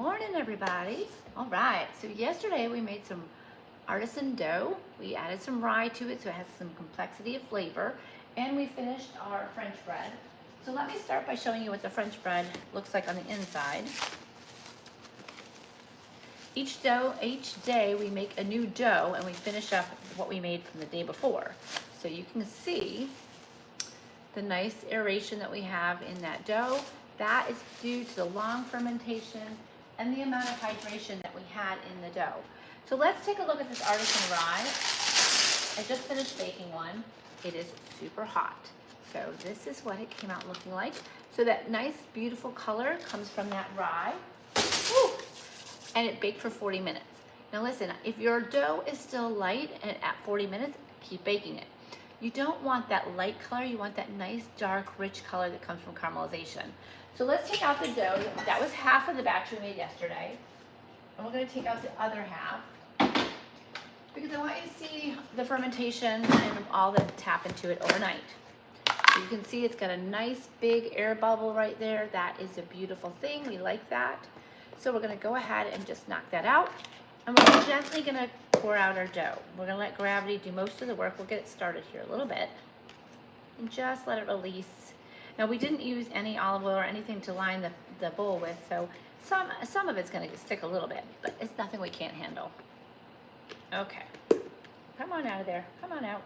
morning, everybody. All right, so yesterday we made some artisan dough. We added some rye to it so it has some complexity of flavor, and we finished our French bread. So let me start by showing you what the French bread looks like on the inside. Each day we make a new dough and we finish up what we made from the day before. So you can see the nice aeration that we have in that dough. That is due to the long fermentation and the amount of hydration that we had in the dough. So let's take a look at this artisan rye. I just finished baking one. It is super hot. So this is what it came out looking like. So that nice, beautiful color comes from that rye. Woo! And it baked for 40 minutes. Now listen, if your dough is still light and at 40 minutes, keep baking it. You don't want that light color, you want that nice, dark, rich color that comes from caramelization. So let's take out the dough. That was half of the batch we made yesterday. And we're gonna take out the other half because I want you to see the fermentation and all that tap into it overnight. So you can see it's got a nice big air bubble right there. That is a beautiful thing, we like that. So we're gonna go ahead and just knock that out. And we're gently gonna pour out our dough. We're gonna let gravity do most of the work. We'll get it started here a little bit and just let it release. Now we didn't use any olive oil or anything to line the bowl with, so some of it's gonna stick a little bit, but it's nothing we can't handle. Okay, come on out of there, come on out.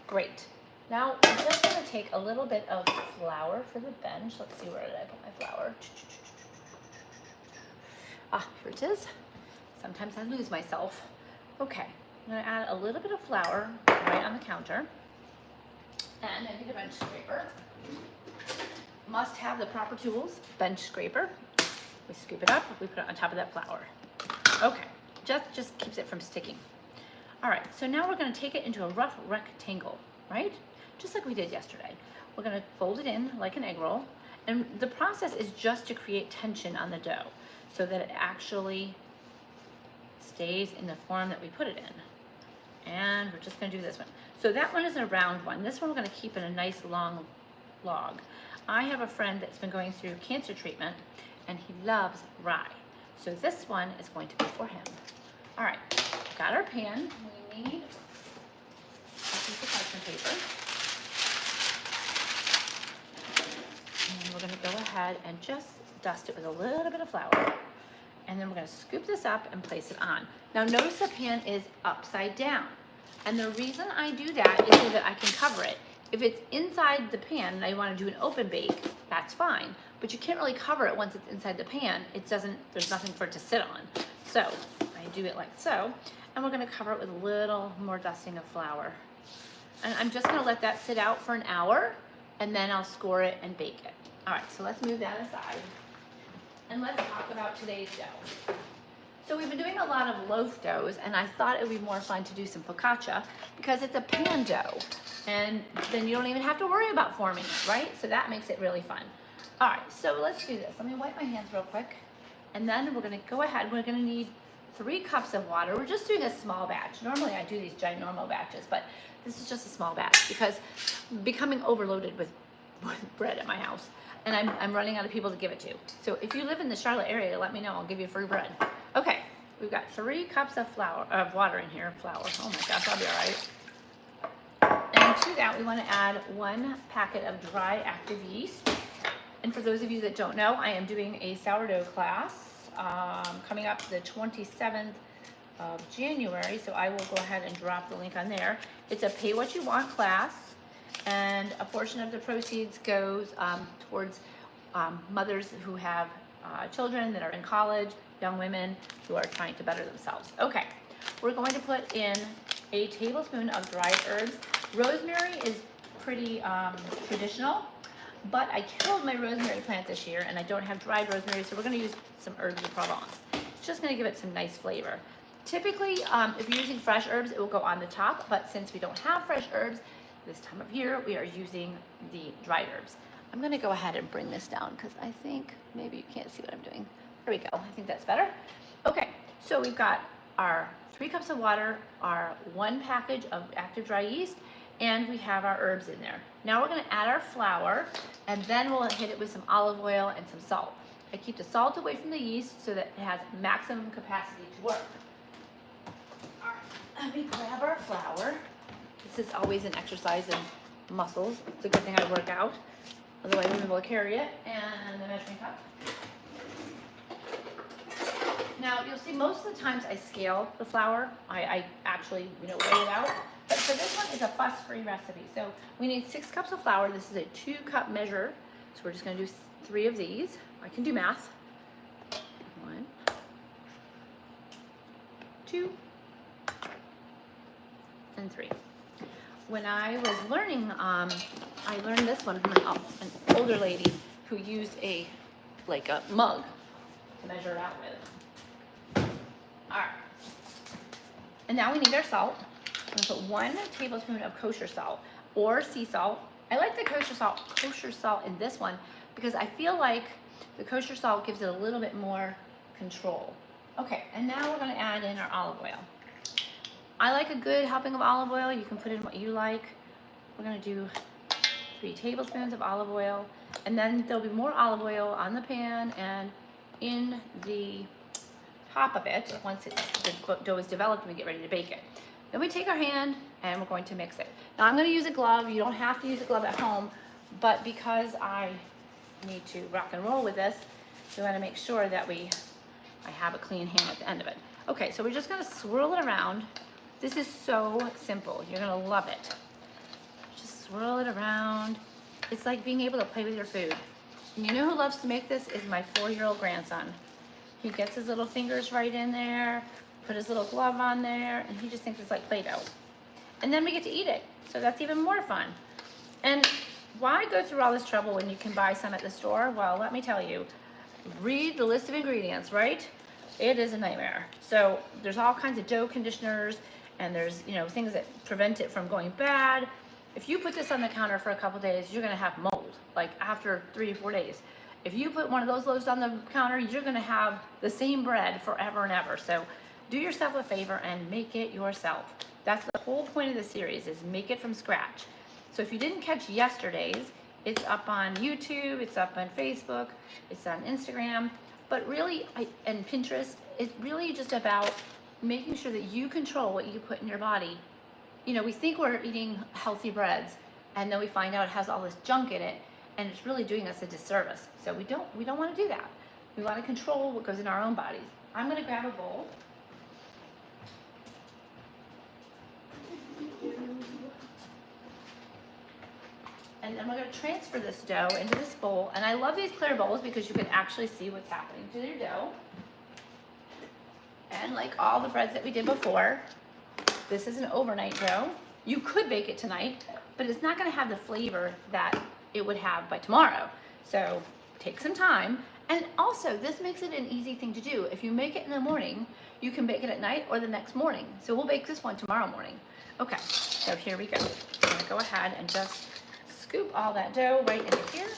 Great. Now I'm just gonna take a little bit of flour for the bench. Let's see, where did I put my flour? Ah, here it is. Sometimes I lose myself. Okay, I'm gonna add a little bit of flour right on the counter. And I need a bench scraper. Must have the proper tools, bench scraper. We scoop it up, we put it on top of that flour. Okay, just keeps it from sticking. All right, so now we're gonna take it into a rough rectangle, right? Just like we did yesterday. We're gonna fold it in like an egg roll. And the process is just to create tension on the dough so that it actually stays in the form that we put it in. And we're just gonna do this one. So that one is a round one. This one we're gonna keep in a nice long log. I have a friend that's been going through cancer treatment and he loves rye. So this one is going to be for him. All right, got our pan. We need a piece of parchment paper. And we're gonna go ahead and just dust it with a little bit of flour. And then we're gonna scoop this up and place it on. Now notice the pan is upside down. And the reason I do that is so that I can cover it. If it's inside the pan and I wanna do an open bake, that's fine. But you can't really cover it once it's inside the pan. There's nothing for it to sit on. So I do it like so. And we're gonna cover it with a little more dusting of flour. And I'm just gonna let that sit out for an hour and then I'll score it and bake it. All right, so let's move that aside. And let's talk about today's dough. So we've been doing a lot of loaf doughs and I thought it would be more fun to do some focaccia because it's a pan dough and then you don't even have to worry about forming it, right? So that makes it really fun. All right, so let's do this. Let me wipe my hands real quick. And then we're gonna go ahead, we're gonna need 3 cups of water. We're just doing a small batch. Normally I do these ginormous batches, but this is just a small batch because I'm becoming overloaded with bread at my house. And I'm running out of people to give it to. So if you live in the Charlotte area, let me know, I'll give you free bread. Okay, we've got 3 cups of water in here, flour. Oh my gosh, I'll be all right. And to that, we wanna add 1 packet of dry active yeast. And for those of you that don't know, I am doing a sourdough class coming up the 27th of January. So I will go ahead and drop the link on there. It's a pay what you want class. And a portion of the proceeds goes towards mothers who have children that are in college, young women who are trying to better themselves. Okay, we're going to put in a tablespoon of dried herbs. Rosemary is pretty traditional, but I killed my rosemary plant this year and I don't have dried rosemary, so we're gonna use some herbs de Provence. It's just gonna give it some nice flavor. Typically, if you're using fresh herbs, it will go on the top, but since we don't have fresh herbs, this time of year, we are using the dried herbs. I'm gonna go ahead and bring this down because I think maybe you can't see what I'm doing. There we go, I think that's better. Okay, so we've got our 3 cups of water, our 1 package of active dry yeast, and we have our herbs in there. Now we're gonna add our flour, and then we'll hit it with some olive oil and some salt. I keep the salt away from the yeast so that it has maximum capacity to work. All right, let me grab our flour. This is always an exercise in muscles. It's a good thing I work out. Otherwise, I wouldn't be able to carry it. And the measuring cup. Now, you'll see most of the times I scale the flour. I actually, weigh it out. But for this one, it's a fuss-free recipe. So we need 6 cups of flour. This is a 2-cup measure. So we're just going to do 3 of these. I can do math. 1, 2, and 3. When I was learning, I learned this one from an older lady who used a mug to measure it out with. All right. And now we need our salt. I'm gonna put 1 tablespoon of kosher salt or sea salt. I like the kosher salt in this one because I feel like the kosher salt gives it a little bit more control. Okay, and now we're gonna add in our olive oil. I like a good helping of olive oil. You can put in what you like. We're gonna do 3 tablespoons of olive oil, and then there'll be more olive oil on the pan and in the top of it once the dough is developed and we get ready to bake it. Then we take our hand and we're going to mix it. Now I'm gonna use a glove. You don't have to use a glove at home, but because I need to rock and roll with this, we wanna make sure that I have a clean hand at the end of it. Okay, so we're just gonna swirl it around. This is so simple. You're gonna love it. Just swirl it around. It's like being able to play with your food. And you know who loves to make this is my 4-year-old grandson. He gets his little fingers right in there, put his little glove on there, and he just thinks it's like Play-Doh. And then we get to eat it. So that's even more fun. And why go through all this trouble when you can buy some at the store? Well, let me tell you, read the list of ingredients, right? It is a nightmare. So there's all kinds of dough conditioners, and there's things that prevent it from going bad. If you put this on the counter for a couple days, you're gonna have mold, like after 3 to 4 days. If you put one of those loaves on the counter, you're gonna have the same bread forever and ever. So do yourself a favor and make it yourself. That's the whole point of the series, is make it from scratch. So if you didn't catch yesterday's, it's up on YouTube, it's up on Facebook, it's on Instagram, but really, and Pinterest, it's really just about making sure that you control what you put in your body. We think we're eating healthy breads, and then we find out it has all this junk in it, and it's really doing us a disservice. So we don't want to do that. We want to control what goes in our own bodies. I'm going to grab a bowl. And then we're going to transfer this dough into this bowl. And I love these clear bowls because you can actually see what's happening to your dough. And like all the breads that we did before, this is an overnight dough. You could bake it tonight, but it's not going to have the flavor that it would have by tomorrow. So take some time. And also, this makes it an easy thing to do. If you make it in the morning, you can bake it at night or the next morning. So we'll bake this one tomorrow morning. Okay, so here we go. I'm going to go ahead and just scoop all that dough right into here.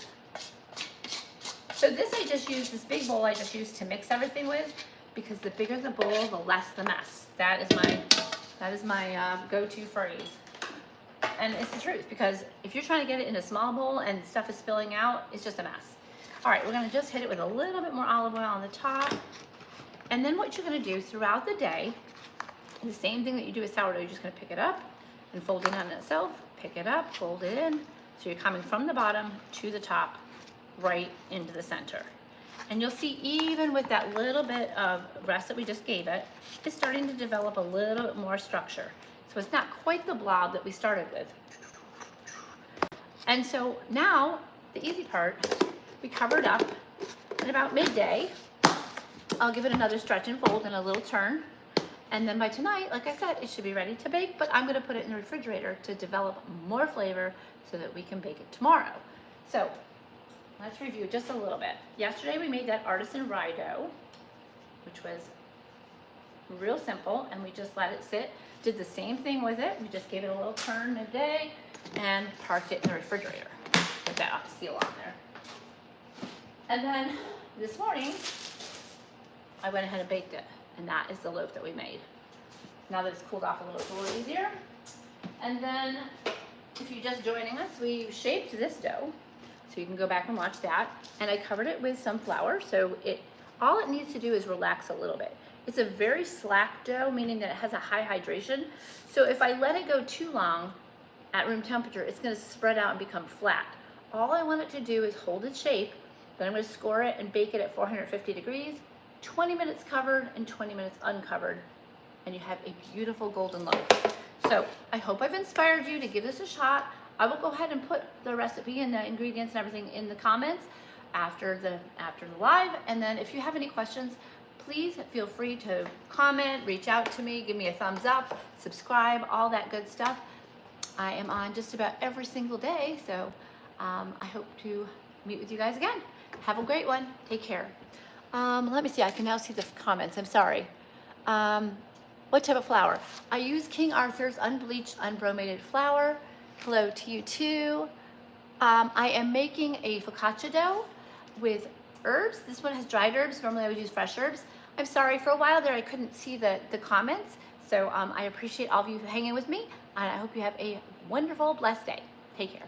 So this big bowl I just used to mix everything with, because the bigger the bowl, the less the mess. That is my go-to phrase. And it's the truth, because if you're trying to get it in a small bowl and stuff is spilling out, it's just a mess. All right, we're gonna just hit it with a little bit more olive oil on the top. And then what you're gonna do throughout the day, the same thing that you do with sourdough, you're just gonna pick it up and fold it on itself, pick it up, fold it in. So you're coming from the bottom to the top, right into the center. And you'll see even with that little bit of rest that we just gave it, it's starting to develop a little bit more structure. So it's not quite the blob that we started with. And so now, the easy part, we cover it up at about midday. I'll give it another stretch and fold and a little turn. And then by tonight, like I said, it should be ready to bake, but I'm gonna put it in the refrigerator to develop more flavor so that we can bake it tomorrow. So let's review just a little bit. Yesterday we made that artisan rye dough, which was real simple, and we just let it sit. Did the same thing with it. We just gave it a little turn midday and parked it in the refrigerator with that seal on there. And then this morning, I went ahead and baked it, and that is the loaf that we made. Now that it's cooled off a little, it's a little easier. And then, if you're just joining us, we shaped this dough So you can go back and watch that. And I covered it with some flour, so all it needs to do is relax a little bit. It's a very slack dough, meaning that it has a high hydration. So if I let it go too long at room temperature, it's gonna spread out and become flat. All I want it to do is hold its shape, then I'm gonna score it and bake it at 450 degrees, 20 minutes covered and 20 minutes uncovered, and you have a beautiful golden loaf. So I hope I've inspired you to give this a shot. I will go ahead and put the recipe and the ingredients and everything in the comments after the live. And then if you have any questions, please feel free to comment, reach out to me, give me a thumbs up, subscribe, all that good stuff. I am on just about every single day, so I hope to meet with you guys again. Have a great one. Take care. Let me see. I can now see the comments. I'm sorry. What type of flour? I use King Arthur's unbleached, unbromated flour. Hello to you too. I am making a focaccia dough with herbs. This one has dried herbs. Normally I would use fresh herbs. I'm sorry, for a while there I couldn't see the comments. So I appreciate all of you hanging with me, and I hope you have a wonderful, blessed day. Take care.